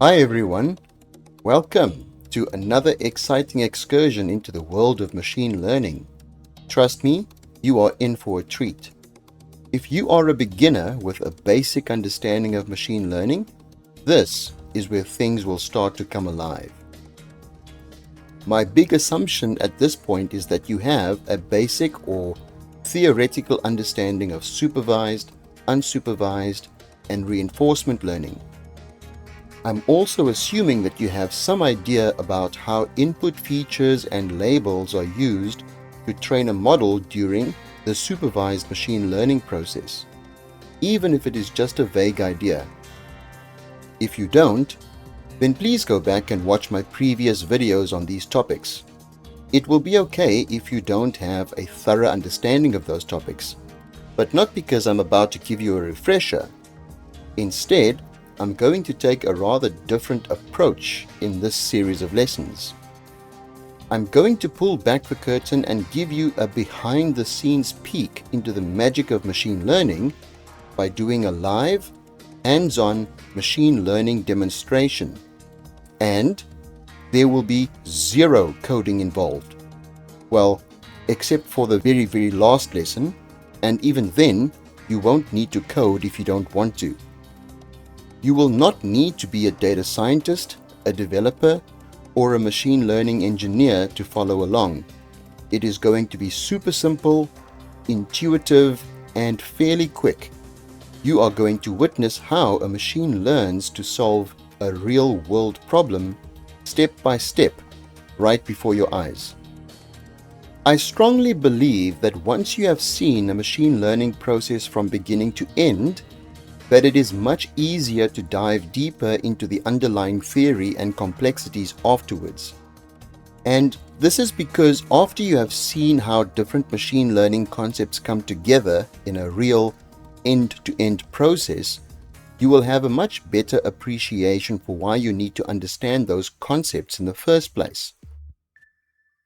Hi everyone, welcome to another exciting excursion into the world of machine learning. Trust me, you are in for a treat. If you are a beginner with a basic understanding of machine learning, this is where things will start to come alive. My big assumption at this point is that you have a basic or theoretical understanding of supervised, unsupervised, and reinforcement learning. I'm also assuming that you have some idea about how input features and labels are used to train a model during the supervised machine learning process, even if it is just a vague idea. If you don't, then please go back and watch my previous videos on these topics. It will be okay if you don't have a thorough understanding of those topics, but not because I'm about to give you a refresher. Instead, I'm going to take a rather different approach in this series of lessons. I'm going to pull back the curtain and give you a behind-the-scenes peek into the magic of machine learning by doing a live, hands-on machine learning demonstration. And there will be zero coding involved. Well, except for the very last lesson, and even then, you won't need to code if you don't want to. You will not need to be a data scientist, a developer, or a machine learning engineer to follow along. It is going to be super simple, intuitive, and fairly quick. You are going to witness how a machine learns to solve a real-world problem step by step, right before your eyes. I strongly believe that once you have seen a machine learning process from beginning to end, that it is much easier to dive deeper into the underlying theory and complexities afterwards. And this is because after you have seen how different machine learning concepts come together in a real end-to-end process, you will have a much better appreciation for why you need to understand those concepts in the first place.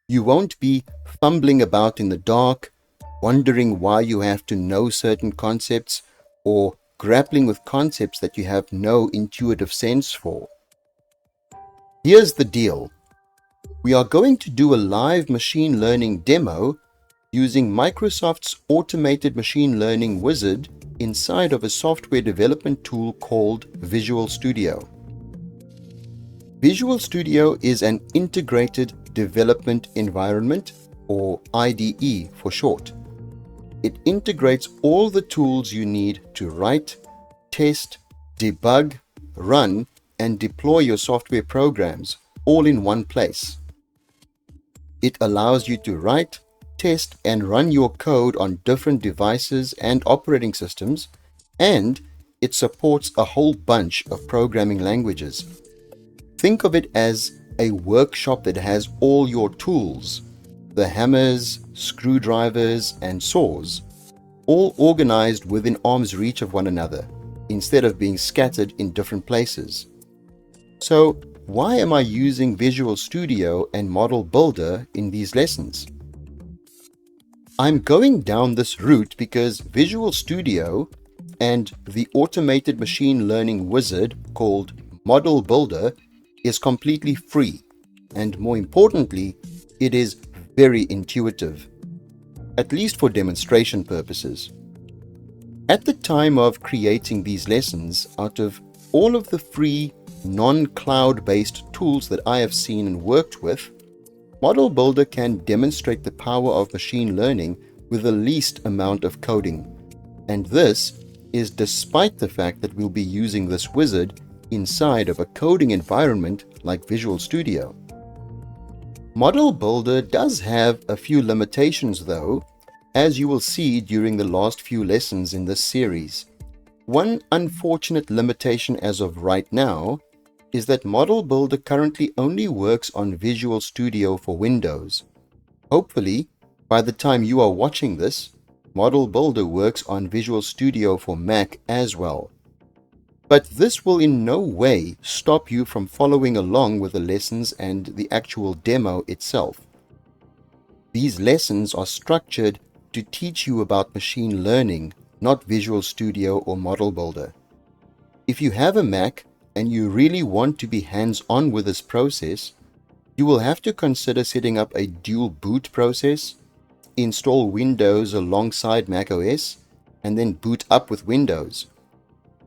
You won't be fumbling about in the dark, wondering why you have to know certain concepts, or grappling with concepts that you have no intuitive sense for. Here's the deal. We are going to do a live machine learning demo using Microsoft's automated machine learning wizard inside of a software development tool called Visual Studio. Visual Studio is an integrated development environment, or IDE for short. It integrates all the tools you need to write, test, debug, run, and deploy your software programs all in one place. It allows you to write, test, and run your code on different devices and operating systems, and it supports a whole bunch of programming languages. Think of it as a workshop that has all your tools, the hammers, screwdrivers, and saws, all organized within arm's reach of one another, instead of being scattered in different places. So, why am I using Visual Studio and Model Builder in these lessons? I'm going down this route because Visual Studio and the automated machine learning wizard called Model Builder is completely free, and more importantly, it is very intuitive, at least for demonstration purposes. At the time of creating these lessons, out of all of the free, non-cloud-based tools that I have seen and worked with, Model Builder can demonstrate the power of machine learning with the least amount of coding. And this is despite the fact that we'll be using this wizard inside of a coding environment like Visual Studio. Model Builder does have a few limitations though, as you will see during the last few lessons in this series. One unfortunate limitation as of right now is that Model Builder currently only works on Visual Studio for Windows. Hopefully, by the time you are watching this, Model Builder works on Visual Studio for Mac as well. But this will in no way stop you from following along with the lessons and the actual demo itself. These lessons are structured to teach you about machine learning, not Visual Studio or Model Builder. If you have a Mac and you really want to be hands-on with this process, you will have to consider setting up a dual boot process, install Windows alongside macOS, and then boot up with Windows.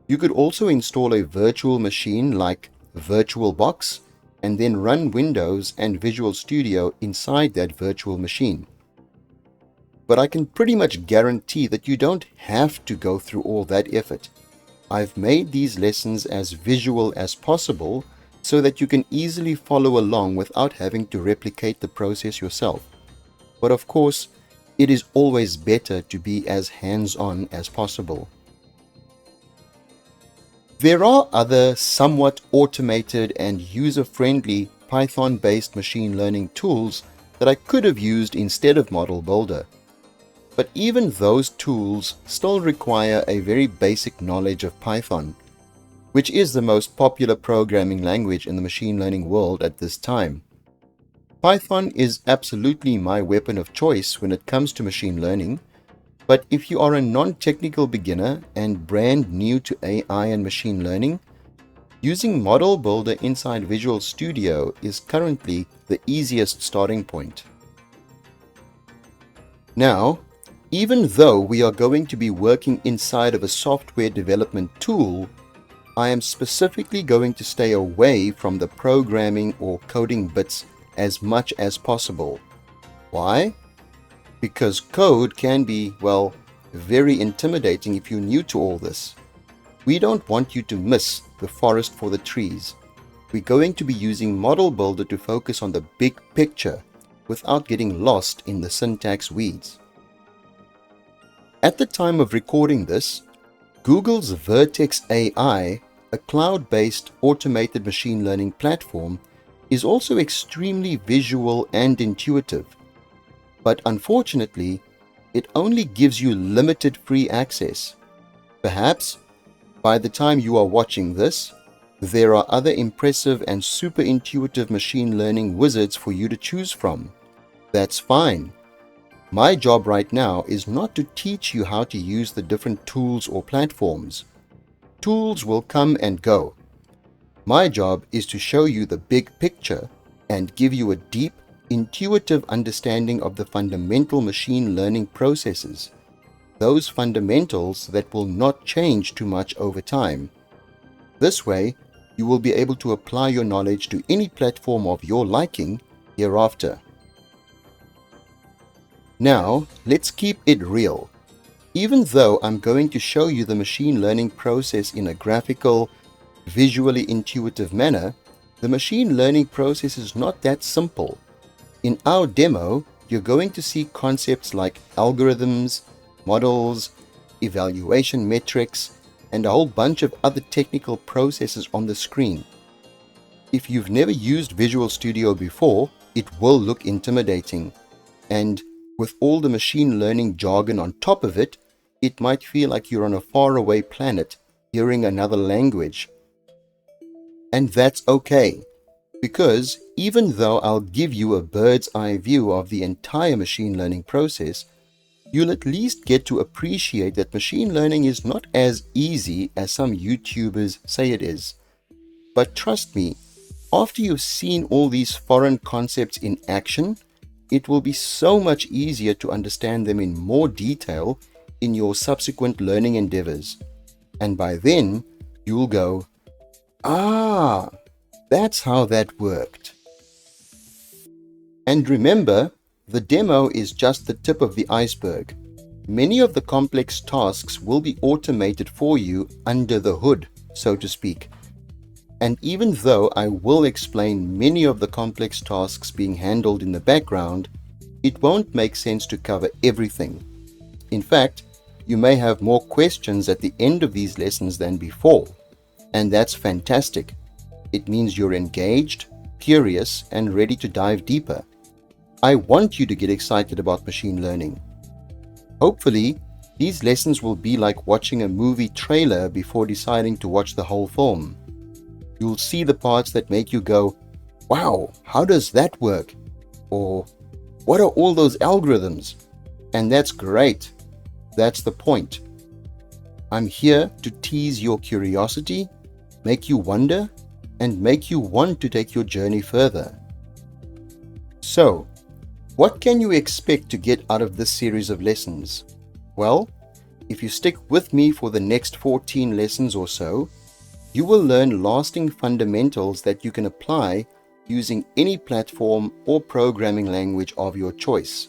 You could also install a virtual machine like VirtualBox and then run Windows and Visual Studio inside that virtual machine. But I can pretty much guarantee that you don't have to go through all that effort. I've made these lessons as visual as possible so that you can easily follow along without having to replicate the process yourself. But of course, it is always better to be as hands-on as possible. There are other somewhat automated and user-friendly Python-based machine learning tools that I could have used instead of Model Builder. But even those tools still require a very basic knowledge of Python, which is the most popular programming language in the machine learning world at this time. Python is absolutely my weapon of choice when it comes to machine learning, but if you are a non-technical beginner and brand new to AI and machine learning, using Model Builder inside Visual Studio is currently the easiest starting point. Now, even though we are going to be working inside of a software development tool, I am specifically going to stay away from the programming or coding bits as much as possible. Why? Because code can be, well, very intimidating if you're new to all this. We don't want you to miss the forest for the trees. We're going to be using Model Builder to focus on the big picture without getting lost in the syntax weeds. At the time of recording this, Google's Vertex AI, a cloud-based automated machine learning platform, is also extremely visual and intuitive. But unfortunately, it only gives you limited free access. Perhaps, by the time you are watching this, there are other impressive and super intuitive machine learning wizards for you to choose from. That's fine. My job right now is not to teach you how to use the different tools or platforms. Tools will come and go. My job is to show you the big picture and give you a deep, intuitive understanding of the fundamental machine learning processes, those fundamentals that will not change too much over time. This way, you will be able to apply your knowledge to any platform of your liking hereafter. Now, let's keep it real. Even though I'm going to show you the machine learning process in a graphical, visually intuitive manner, the machine learning process is not that simple. In our demo, you're going to see concepts like algorithms, models, evaluation metrics, and a whole bunch of other technical processes on the screen. If you've never used Visual Studio before, it will look intimidating. And with all the machine learning jargon on top of it, it might feel like you're on a faraway planet hearing another language. And that's okay, because even though I'll give you a bird's eye view of the entire machine learning process, you'll at least get to appreciate that machine learning is not as easy as some YouTubers say it is. But trust me, after you've seen all these foreign concepts in action, it will be so much easier to understand them in more detail in your subsequent learning endeavors. And by then, you'll go, "Ah, that's how that worked." And remember, the demo is just the tip of the iceberg. Many of the complex tasks will be automated for you under the hood, so to speak. And even though I will explain many of the complex tasks being handled in the background, it won't make sense to cover everything. In fact, you may have more questions at the end of these lessons than before, and that's fantastic. It means you're engaged, curious, and ready to dive deeper. I want you to get excited about machine learning. Hopefully, these lessons will be like watching a movie trailer before deciding to watch the whole film. You'll see the parts that make you go, "Wow, how does that work?" Or, "What are all those algorithms?" And that's great. That's the point. I'm here to tease your curiosity, make you wonder, and make you want to take your journey further. So, what can you expect to get out of this series of lessons? Well, if you stick with me for the next 14 lessons or so, you will learn lasting fundamentals that you can apply using any platform or programming language of your choice.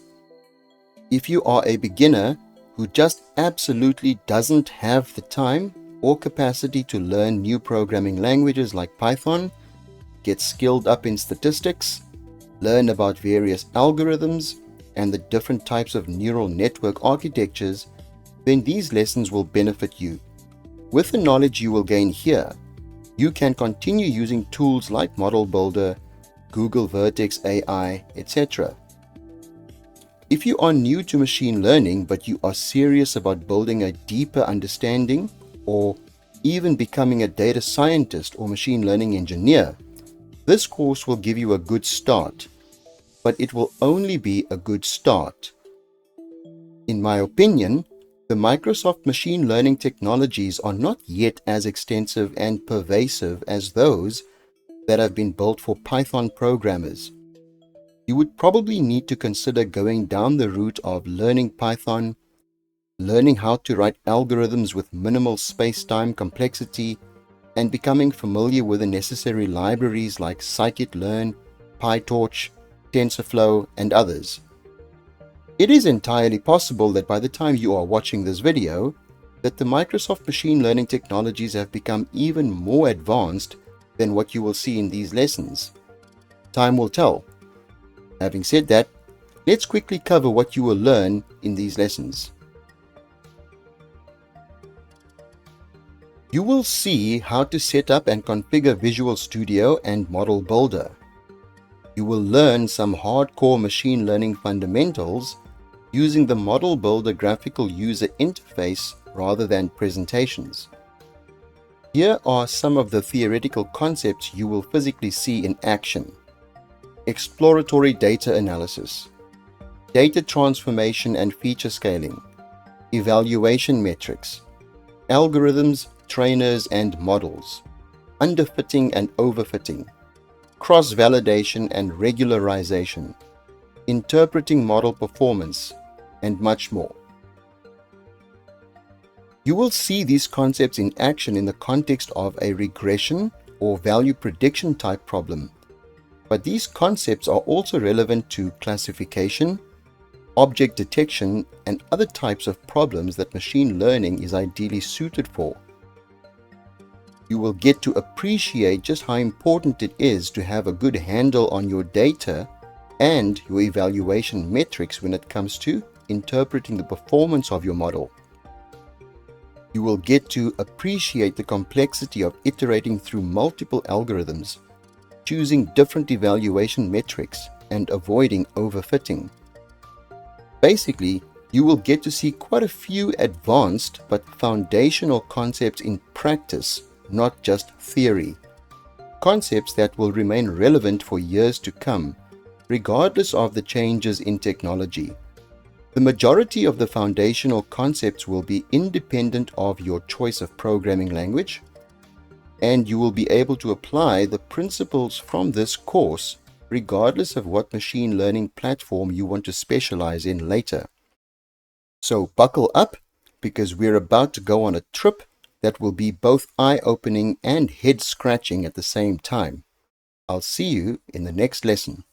If you are a beginner who just absolutely doesn't have the time or capacity to learn new programming languages like Python, get skilled up in statistics, learn about various algorithms and the different types of neural network architectures, then these lessons will benefit you. With the knowledge you will gain here, you can continue using tools like Model Builder, Google Vertex AI, etc. If you are new to machine learning but you are serious about building a deeper understanding or even becoming a data scientist or machine learning engineer, this course will give you a good start, but it will only be a good start. In my opinion, the Microsoft machine learning technologies are not yet as extensive and pervasive as those that have been built for Python programmers. You would probably need to consider going down the route of learning Python, learning how to write algorithms with minimal space-time complexity, and becoming familiar with the necessary libraries like scikit-learn, PyTorch, TensorFlow, and others. It is entirely possible that by the time you are watching this video, that the Microsoft machine learning technologies have become even more advanced than what you will see in these lessons. Time will tell. Having said that, let's quickly cover what you will learn in these lessons. You will see how to set up and configure Visual Studio and Model Builder. You will learn some hardcore machine learning fundamentals using the Model Builder graphical user interface rather than presentations. Here are some of the theoretical concepts you will physically see in action. Exploratory data analysis, data transformation and feature scaling, evaluation metrics, algorithms, trainers and models, underfitting and overfitting, cross-validation and regularization, interpreting model performance, and much more. You will see these concepts in action in the context of a regression or value prediction type problem, but these concepts are also relevant to classification, object detection, and other types of problems that machine learning is ideally suited for. You will get to appreciate just how important it is to have a good handle on your data and your evaluation metrics when it comes to interpreting the performance of your model. You will get to appreciate the complexity of iterating through multiple algorithms, choosing different evaluation metrics, and avoiding overfitting. Basically, you will get to see quite a few advanced but foundational concepts in practice, not just theory. Concepts that will remain relevant for years to come, regardless of the changes in technology. The majority of the foundational concepts will be independent of your choice of programming language, and you will be able to apply the principles from this course regardless of what machine learning platform you want to specialize in later. So buckle up, because we're about to go on a trip that will be both eye-opening and head-scratching at the same time. I'll see you in the next lesson.